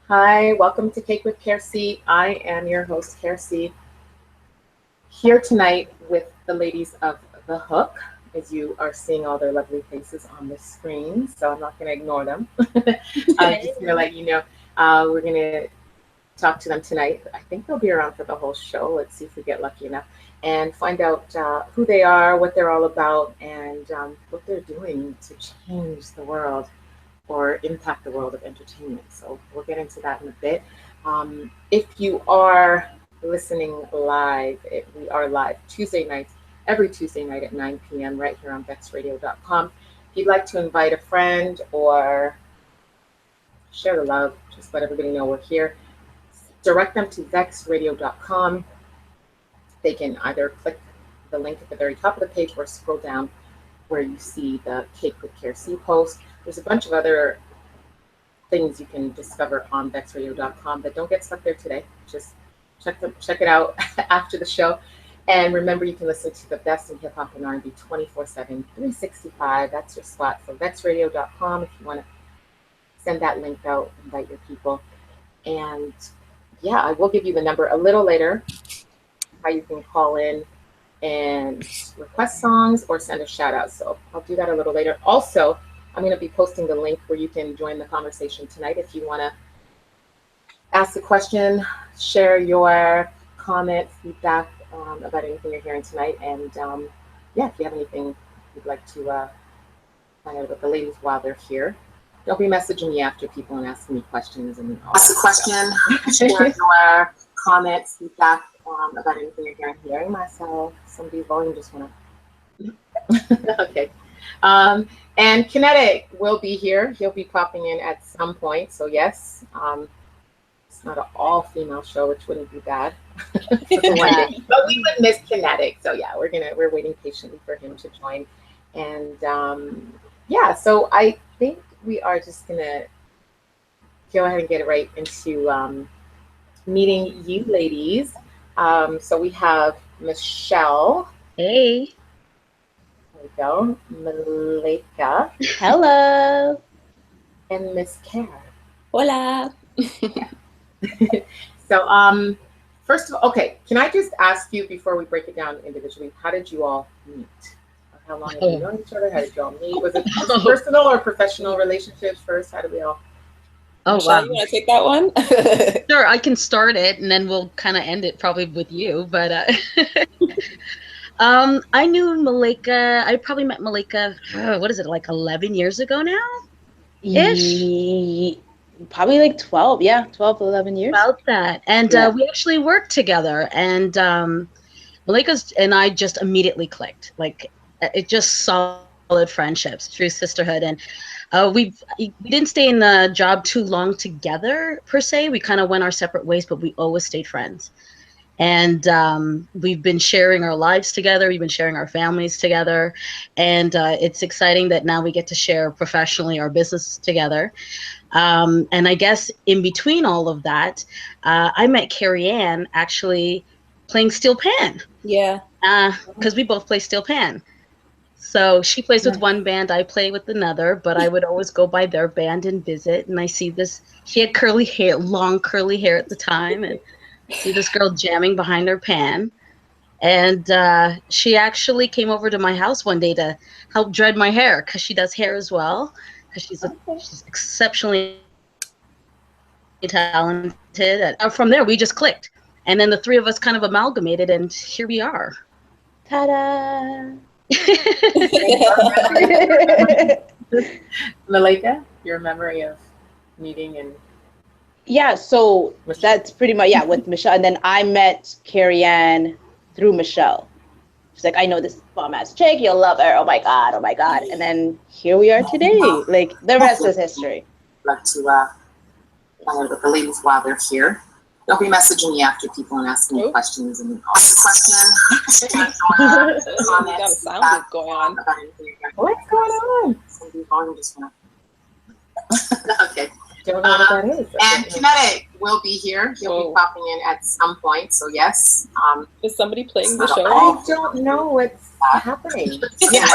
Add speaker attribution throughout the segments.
Speaker 1: Hi, welcome to Cake with KC. I am your host, KC, here tonight with the ladies of The Hook, as you are seeing all their lovely faces on the screen. So I'm not going to ignore them. I'm just going to let you know we're going to talk to them tonight. I think they'll be around for the whole show. Let's see if we get lucky enough and find out who they are, what they're all about, and what they're doing to change the world or impact the world of entertainment. So we'll get into that in a bit. If you are listening live, we are live Tuesday nights, every Tuesday night at 9 p.m. right here on vexradio.com. If you'd like to invite a friend or share the love, just let everybody know we're here. Direct them to vexradio.com. They can either click the link at the very top of the page or scroll down where you see the Cake with KC post. There's a bunch of other things you can discover on vexradio.com, but don't get stuck there today. Just check it out after the show. And remember, you can listen to the best in hip hop and R&B 24/7, 365. That's your spot. So vexradio.com if you want to send that link out, invite your people. And yeah, I will give you the number a little later, how you can call in and request songs or send a shout out. So I'll do that a little later. Also, I'm going to be posting the link where you can join the conversation tonight if you want to ask a question, share your comment, feedback about anything you're hearing tonight. And yeah, if you have anything you'd like to find out about the ladies while they're here, don't be messaging me after people and asking me questions. And ask a question, share your comments, feedback about anything you're hearing myself. Somebody's volume just went up. Okay. And KINETIC will be here. He'll be popping in at some point. So yes, it's not an all-female show, which wouldn't be bad for the one day. But we would miss KINETIC. So yeah, we're waiting patiently for him to join. And yeah, so I think we are just gonna go ahead and get right into meeting you ladies. So we have Michelle.
Speaker 2: Hey.
Speaker 1: There we go. Malika.
Speaker 3: Hello.
Speaker 1: And Miss Kara.
Speaker 3: Hola.
Speaker 1: So first of all, okay, can I just ask you before we break it down individually, how did you all meet? How long have you known each other? How did you all meet? Was it personal or professional relationships first? How did we all?
Speaker 2: Oh,
Speaker 3: Michelle, you want to take that one?
Speaker 2: Sure, I can start it and then we'll kind of end it probably with you. But I knew Malika. I probably met Malika, what is it, like 11 years ago now? Ish?
Speaker 3: Probably like 12. Yeah, 12, 11 years.
Speaker 2: About that. And we actually worked together. And Malika and I just immediately clicked. Like, it just solid friendships, true sisterhood. And we didn't stay in the job too long together per se. We kind of went our separate ways, but we always stayed friends. And we've been sharing our lives together. We've been sharing our families together. And it's exciting that now we get to share professionally our business together. And I guess in between all of that, I met Carrie Ann actually playing steel pan.
Speaker 3: Yeah.
Speaker 2: Because we both play steel pan. So she plays with one band, I play with another, but I would always go by their band and visit. And I see this, she had curly hair, long curly hair at the time, and see this girl jamming behind her pan. And she actually came over to my house one day to help dread my hair because she does hair as well. Because she's exceptionally talented. From there, we just clicked. And then the three of us kind of amalgamated, and here we are.
Speaker 3: Ta-da!
Speaker 1: Malika, your memory of meeting and
Speaker 3: yeah, so that's pretty much with Michelle, and then I met Carrie Ann through Michelle. She's like, I know this bomb ass chick, you'll love her. Oh my god, and then here we are today. Like the rest is history.
Speaker 1: Like to find out about the ladies while they're here. Don't be messaging me after people and asking me questions and ask a question.
Speaker 3: We got a sound loop going on.
Speaker 1: What's going on? Somebody's volume just went up. Okay. Don't know what that is. And KINETIC will be here. He'll be popping in at some point. So yes.
Speaker 3: Is somebody playing the show?
Speaker 1: I don't know what's happening. Yeah,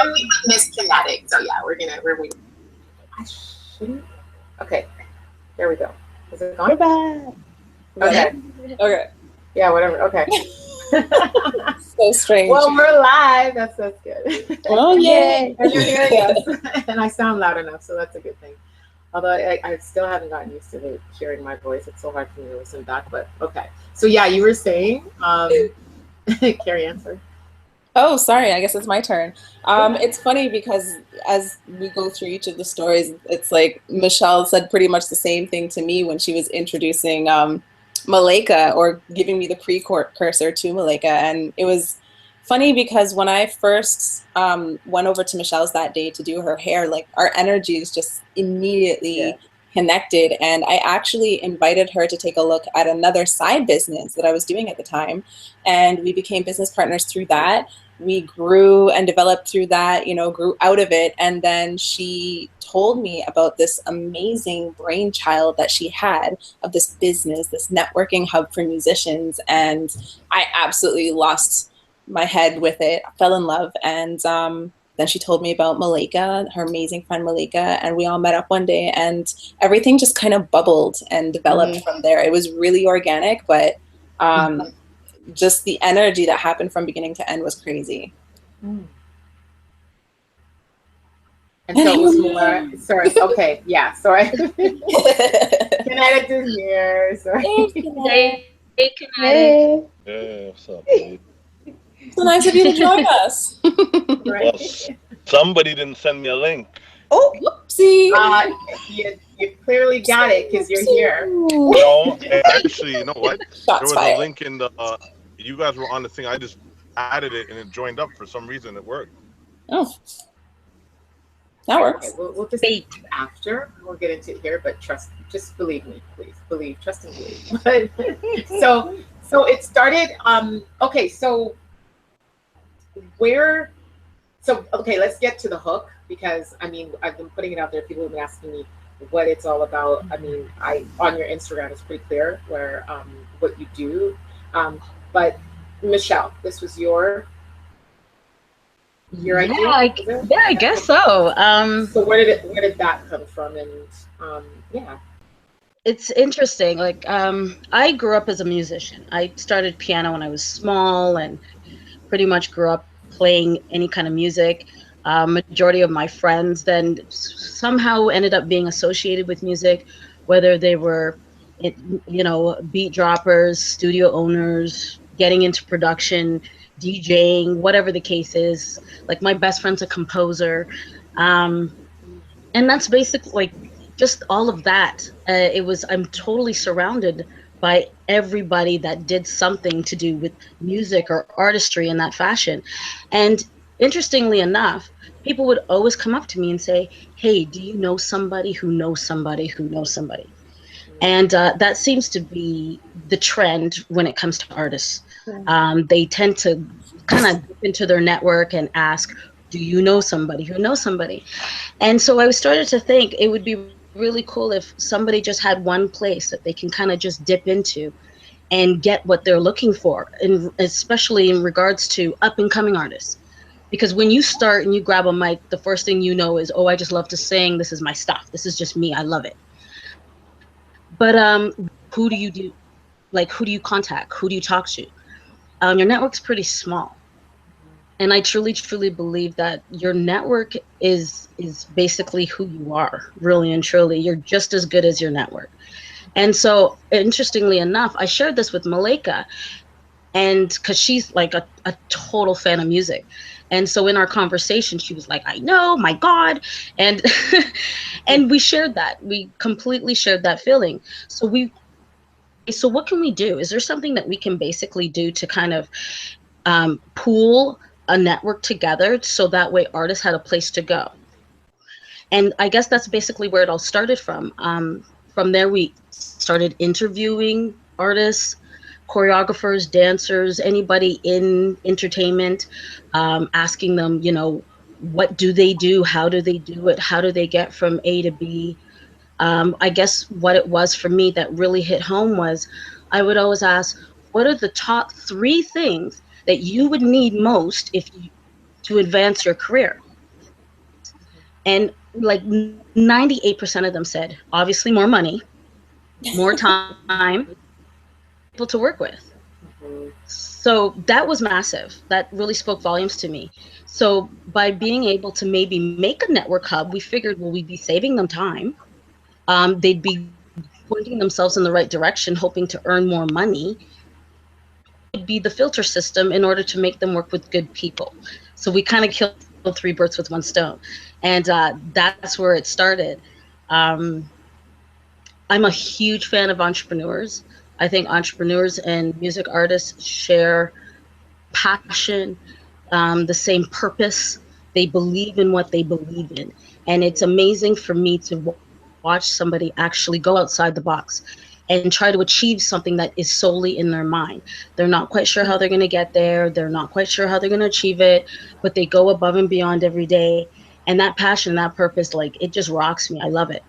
Speaker 1: we miss KINETIC. So yeah, we're waiting. I shouldn't. Okay, there we go. Is Is it gone?
Speaker 3: We're back.
Speaker 1: Okay.
Speaker 4: Okay.
Speaker 1: Yeah, whatever. Okay.
Speaker 4: So strange.
Speaker 1: Well, we're live. That's good.
Speaker 4: Oh, yay.
Speaker 1: And you're hearing us. And I sound loud enough, so that's a good thing. Although I still haven't gotten used to hearing my voice. It's so hard for me to listen back, but okay. So yeah, you were saying, Carrie, answer.
Speaker 4: Oh, sorry. I guess it's my turn. It's funny because as we go through each of the stories, it's like Michelle said pretty much the same thing to me when she was introducing Malika, or giving me the precursor to Malika. And it was funny because when I first went over to Michelle's that day to do her hair, like our energies just immediately connected. And I actually invited her to take a look at another side business that I was doing at the time. And we became business partners through that. We grew and developed through that, you know, grew out of it. And then she told me about this amazing brainchild that she had of this business, this networking hub for musicians. And I absolutely lost my head with it, I fell in love. And then she told me about Malika, her amazing friend Malika, and we all met up one day, and everything just kind of bubbled and developed from there. It was really organic, but just the energy that happened from beginning to end was crazy.
Speaker 1: And so it was more, sorry, okay, yeah, sorry. Kinetic is here, sorry.
Speaker 2: Hey, Kinetic.
Speaker 5: Yeah, what's up, babe?
Speaker 4: So nice of you to join us.
Speaker 5: Well, somebody didn't send me a link.
Speaker 4: Oh, whoopsie.
Speaker 1: You clearly got it because you're here.
Speaker 5: No, actually, you know what?
Speaker 4: Shots
Speaker 5: There was
Speaker 4: fired.
Speaker 5: a link in the. You guys were on the thing. I just added it and it joined up for some reason. It worked.
Speaker 4: Oh, that works.
Speaker 1: Okay, we'll just after we'll get into it here, but just believe me, please. Trust and believe. But so it started. Okay, so let's get to the hook, because I mean I've been putting it out there. People have been asking me what it's all about. I mean, on your Instagram it's pretty clear where what you do. But Michelle, this was your idea?
Speaker 2: I guess so.
Speaker 1: So where did that come from? And yeah.
Speaker 2: It's interesting. Like, I grew up as a musician. I started piano when I was small and pretty much grew up playing any kind of music. Majority of my friends then somehow ended up being associated with music, whether they were, beat droppers, studio owners, getting into production, DJing, whatever the case is. Like, my best friend's a composer. And that's basically like just all of that. I'm totally surrounded by everybody that did something to do with music or artistry in that fashion. And interestingly enough, people would always come up to me and say, hey, do you know somebody who knows somebody who knows somebody? And that seems to be the trend when it comes to artists. They tend to kind of dip into their network and ask, do you know somebody who knows somebody? And so I started to think it would be really cool if somebody just had one place that they can kind of just dip into and get what they're looking for, and especially in regards to up and coming artists. Because when you start and you grab a mic, the first thing you know is, oh, I just love to sing. This is my stuff. This is just me. I love it. But who do you do? Like, who do you contact? Who do you talk to? Your network's pretty small. And I truly, truly believe that your network is basically who you are, really and truly. You're just as good as your network. And so, interestingly enough, I shared this with Malika, and because she's like a total fan of music. And so in our conversation, she was like, I know, my God. And and we shared that. We completely shared that feeling. So what can we do? Is there something that we can basically do to kind of pool a network together so that way artists had a place to go? And I guess that's basically where it all started from. From there, we started interviewing artists, choreographers, dancers, anybody in entertainment, asking them, what do they do? How do they do it? How do they get from A to B? I guess what it was for me that really hit home was I would always ask, what are the top 3 things that you would need most to advance your career? And like 98% of them said, obviously more money, more time, people to work with.
Speaker 1: Mhm.
Speaker 2: So that was massive. That really spoke volumes to me. So by being able to maybe make a network hub, we figured, well, we'd be saving them time. They'd be pointing themselves in the right direction, hoping to earn more money. Would be the filter system in order to make them work with good people. So we kind of killed three birds with one stone, and that's where it started. Um, I'm a huge fan of entrepreneurs. I think entrepreneurs and music artists share passion, the same purpose. They believe in what they believe in. And it's amazing for me to watch somebody actually go outside the box and try to achieve something that is solely in their mind. They're not quite sure how they're going to get there. They're not quite sure how they're going to achieve it, but they go above and beyond every day. And that passion, that purpose, like it just rocks me. I love it.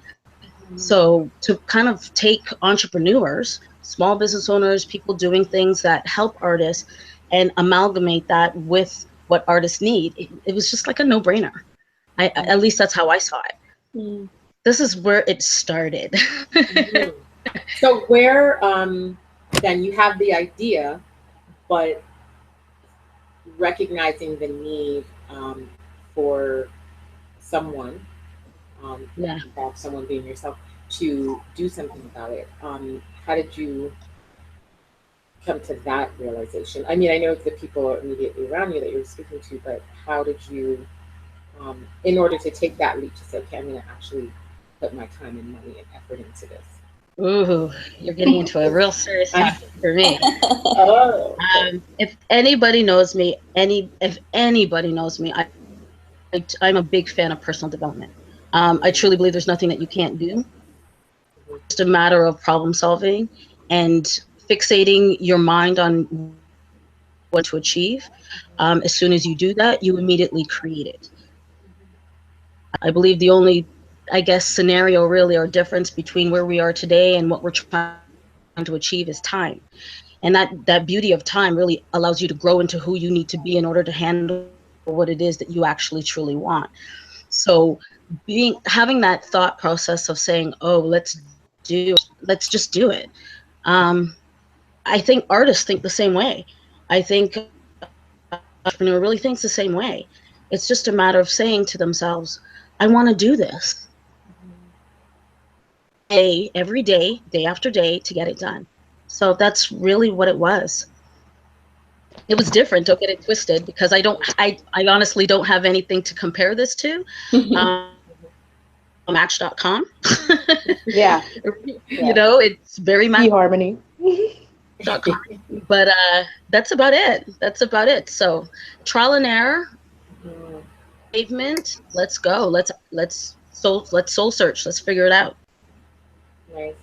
Speaker 2: So to kind of take entrepreneurs, small business owners, people doing things that help artists and amalgamate that with what artists need, it was just like a no-brainer. At least that's how I saw it.
Speaker 3: Mm.
Speaker 2: This is where it started.
Speaker 1: Mhm. So where then you have the idea, but recognizing the need for someone,
Speaker 2: Yeah.
Speaker 1: involve someone being yourself, to do something about it. How did you come to that realization? I mean, I know the people are immediately around you that you're speaking to, but how did you, in order to take that leap to say, okay, I'm going to actually put my time and money and effort into this?
Speaker 2: Ooh, you're getting into a real serious
Speaker 1: I,
Speaker 2: topic for me.
Speaker 1: oh, okay.
Speaker 2: If anybody knows me, if anybody knows me, I'm a big fan of personal development. I truly believe there's nothing that you can't do. It's just a matter of problem solving and fixating your mind on what to achieve. As soon as you do that, you immediately create it. I believe the only, I guess, scenario really or difference between where we are today and what we're trying to achieve is time. And that beauty of time really allows you to grow into who you need to be in order to handle what it is that you actually truly want. So having that thought process of saying, oh, let's just do it. Um, I think artists think the same way. I think entrepreneur really thinks the same way. It's just a matter of saying to themselves, I want to do this every day, day after day to get it done. So that's really what it was. It was different, don't get it twisted, because I honestly don't have anything to compare this to. Match.com.
Speaker 3: Yeah.
Speaker 2: You know, it's very
Speaker 3: eHarmony.
Speaker 2: match.com. But that's about it. That's about it. So trial and error, pavement, let's go. Let's soul search. Let's figure it out.
Speaker 1: Nice.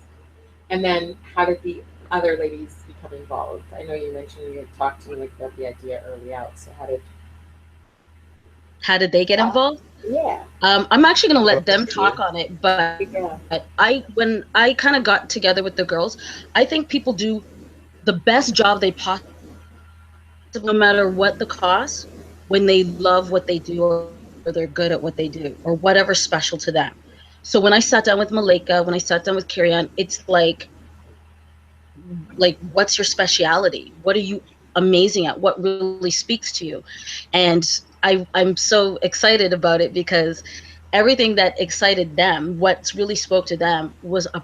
Speaker 1: And then how did the other ladies become involved? I know you mentioned you had talked to me like about the idea early out. So
Speaker 2: How did they get involved?
Speaker 1: Yeah.
Speaker 2: I'm actually going to let them talk on it, but
Speaker 1: Yeah.
Speaker 2: when I kind of got together with the girls, I think people do the best job they possibly, no matter what the cost, when they love what they do or they're good at what they do or whatever's special to them. So when I sat down with Malika, when I sat down with Kirian, it's like what's your speciality? What are you amazing at? What really speaks to you? And I'm so excited about it because everything that excited them, what really spoke to them, was a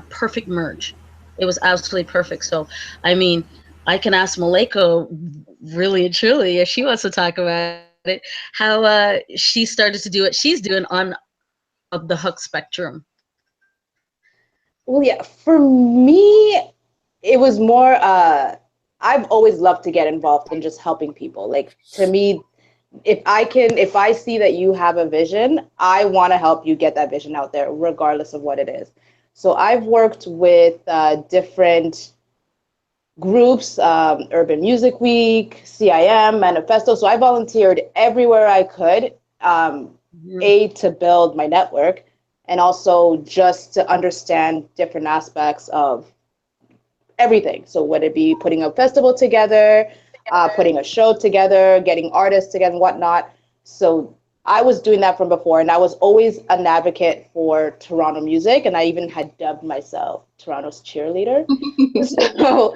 Speaker 2: perfect merge. It was absolutely perfect. So, I mean, I can ask Maleko really and truly if she wants to talk about it, how she started to do what she's doing on the hook spectrum.
Speaker 3: Well, yeah, for me, it was more, I've always loved to get involved in just helping people. Like, to me, if I see that you have a vision, I want to help you get that vision out there, regardless of what it is. So I've worked with different groups, Urban Music Week, CIM, Manifesto. So I volunteered everywhere I could, to build my network, and also just to understand different aspects of everything. So would it be putting a festival together, putting a show together, getting artists together and whatnot. So I was doing that from before, and I was always an advocate for Toronto music, and I even had dubbed myself Toronto's cheerleader. So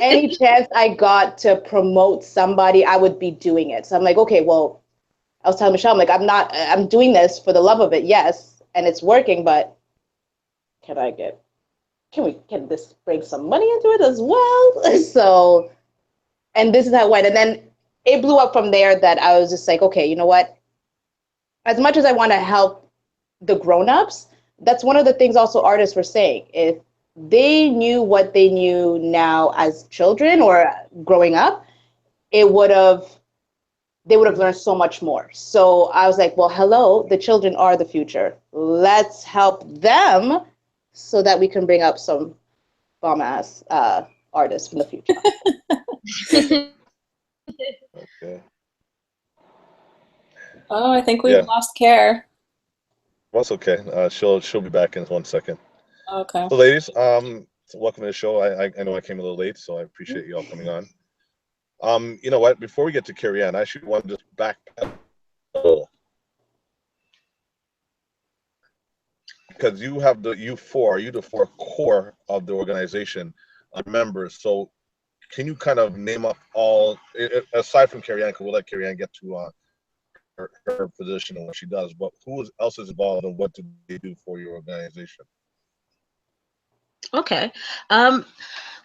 Speaker 3: any chance I got to promote somebody, I would be doing it. So I'm like, okay, well, I was telling Michelle, I'm like, I'm doing this for the love of it, yes, and it's working, but can this bring some money into it as well? So, and this is how it went. And then it blew up from there that I was just like, okay, you know what? As much as I want to help the grown-ups, that's one of the things also artists were saying. If they knew what they knew now as children or growing up, they would have learned so much more. So I was like, well, hello, the children are the future. Let's help them so that we can bring up some bomb-ass artists in the future.
Speaker 5: Okay.
Speaker 4: Oh, I think we've
Speaker 5: Yeah.
Speaker 4: lost Care.
Speaker 5: Well, it's okay. She'll be back in 1 second.
Speaker 4: Okay.
Speaker 5: So, ladies, so welcome to the show. I know I came a little late, so I appreciate you all coming on. You know what? Before we get to Carrie Ann, I actually want to just backpedal because you the four core of the organization members. So, can you kind of name up all aside from Carrie Ann? Because we'll let Carrie Ann get to her position and what she does. But who else is involved and what do they do for your organization?
Speaker 2: Okay.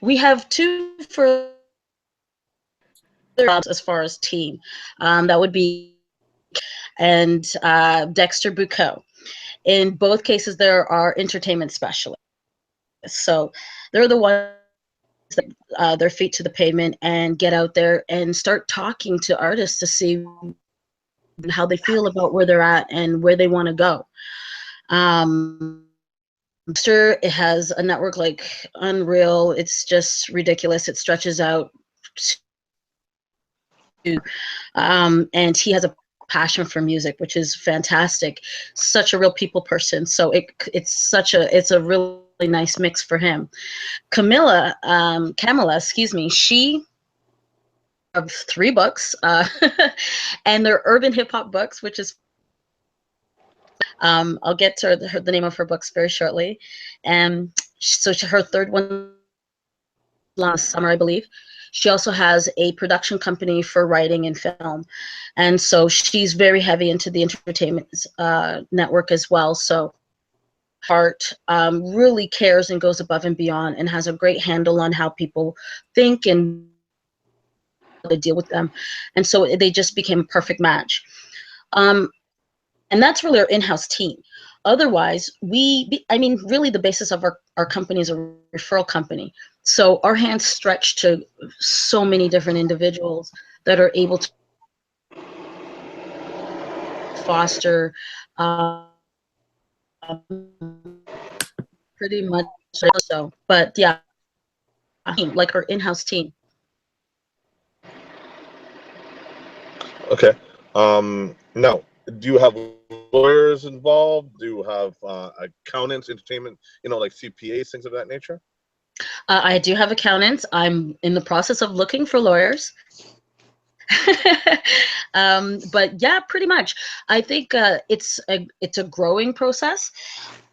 Speaker 2: We have two for as far as team. That would be and Dexter Bucco. In both cases, there are entertainment specialists. So they're the ones that their feet to the pavement and get out there and start talking to artists to see how they feel about where they're at and where they want to go. Dexter, it has a network like unreal. It's just ridiculous. It stretches out to, and he has a passion for music, which is fantastic. Such a real people person. So it's a really nice mix for him. Camilla, excuse me, she have 3 books, and they're urban hip hop books, which is I'll get to the name of her books very shortly. And so her third one last summer, I believe. She also has a production company for writing and film. And so she's very heavy into the entertainment network as well. So Heart really cares and goes above and beyond and has a great handle on how people think and they deal with them. And so they just became a perfect match. And that's really our in-house team. Otherwise, really the basis of our company is a referral company. So our hands stretch to so many different individuals that are able to foster pretty much so. But yeah, like our in-house team.
Speaker 5: Okay. Now, do you have lawyers involved? Do you have accountants, entertainment, like CPAs, things of that nature?
Speaker 2: I do have accountants. I'm in the process of looking for lawyers. But yeah, pretty much. I think it's a growing process.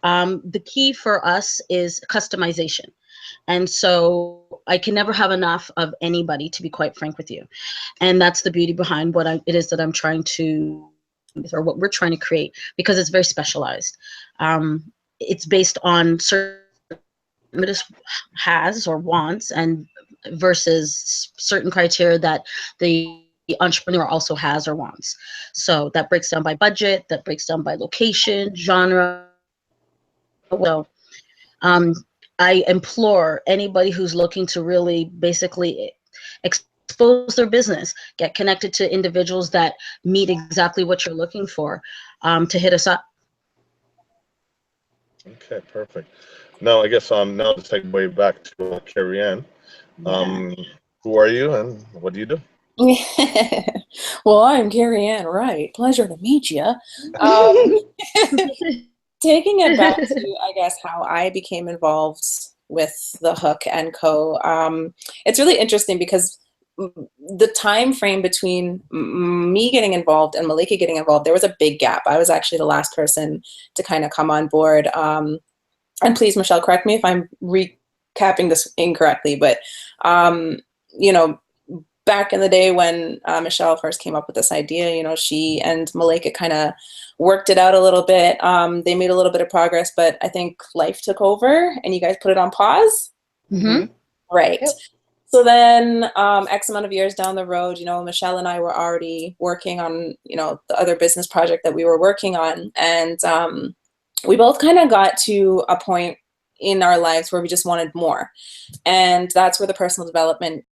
Speaker 2: The key for us is customization. And so I can never have enough of anybody, to be quite frank with you. And that's the beauty behind what it is that I'm trying to, or what we're trying to create, because it's very specialized. It's based on certain has or wants and versus certain criteria that the entrepreneur also has or wants. So that breaks down by budget, that breaks down by location, genre. So I implore anybody who's looking to really basically expose their business, get connected to individuals that meet exactly what you're looking for, to hit us up.
Speaker 5: Okay, perfect. Now, I guess now to segue back to Carrie Ann. Who are you and what do you do?
Speaker 4: Well, I'm Carrie Ann Wright. Pleasure to meet you. Taking it back to, I guess, how I became involved with the Hook and Co. It's really interesting because the time frame between me getting involved and Malika getting involved, there was a big gap. I was actually the last person to kind of come on board. And please, Michelle, correct me if I'm recapping this incorrectly, but you know, back in the day when Michelle first came up with this idea, you know, she and Malika kind of worked it out a little bit. They made a little bit of progress, but I think life took over and you guys put it on pause.
Speaker 2: Mm-hmm.
Speaker 4: Right.
Speaker 3: Yep.
Speaker 4: So then X amount of years down the road, you know, Michelle and I were already working on, you know, the other business project that we were working on. And we both kind of got to a point in our lives where we just wanted more. And that's where the personal development